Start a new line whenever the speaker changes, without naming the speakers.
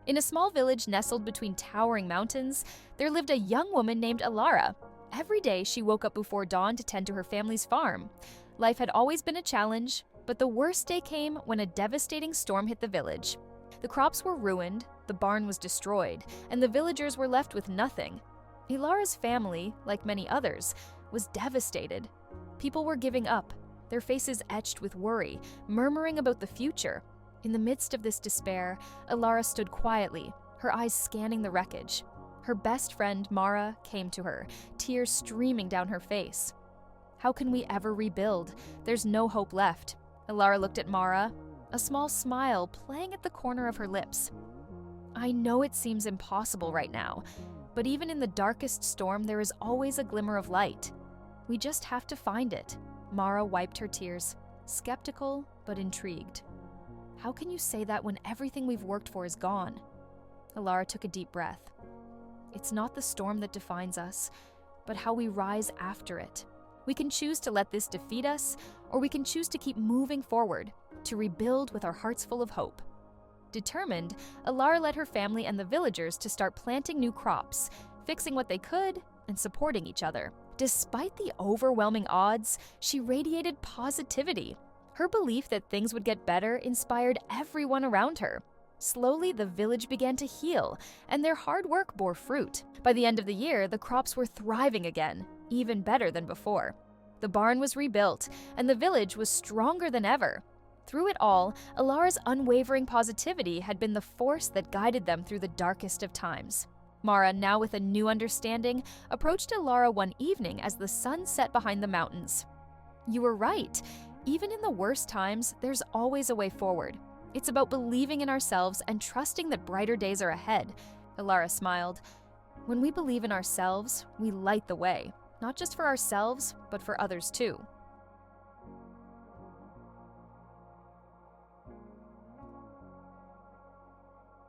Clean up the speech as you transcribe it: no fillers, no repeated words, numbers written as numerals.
In a small village nestled between towering mountains, there lived a young woman named Elara. Every day, she woke up before dawn to tend to her family's farm. Life had always been a challenge, but the worst day came when a devastating storm hit the village. The crops were ruined, the barn was destroyed, and the villagers were left with nothing. Elara's family, like many others, was devastated. People were giving up, their faces etched with worry, murmuring about the future. In the midst of this despair, Elara stood quietly, her eyes scanning the wreckage. Her best friend, Mara, came to her, tears streaming down her face. "How can we ever rebuild? There's no hope left." Elara looked at Mara, a small smile playing at the corner of her lips. "I know it seems impossible right now, but even in the darkest storm, there is always a glimmer of light. We just have to find it." Mara wiped her tears, skeptical but intrigued. "How can you say that when everything we've worked for is gone?" Elara took a deep breath. "It's not the storm that defines us, but how we rise after it. We can choose to let this defeat us, or we can choose to keep moving forward, to rebuild with our hearts full of hope." Determined, Elara led her family and the villagers to start planting new crops, fixing what they could, and supporting each other. Despite the overwhelming odds, she radiated positivity. Her belief that things would get better inspired everyone around her. Slowly, the village began to heal, and their hard work bore fruit. By the end of the year, the crops were thriving again, even better than before. The barn was rebuilt, and the village was stronger than ever. Through it all, Elara's unwavering positivity had been the force that guided them through the darkest of times. Mara, now with a new understanding, approached Elara one evening as the sun set behind the mountains. "You were right. Even in the worst times, there's always a way forward. It's about believing in ourselves and trusting that brighter days are ahead." Elara smiled. "When we believe in ourselves, we light the way, not just for ourselves, but for others too."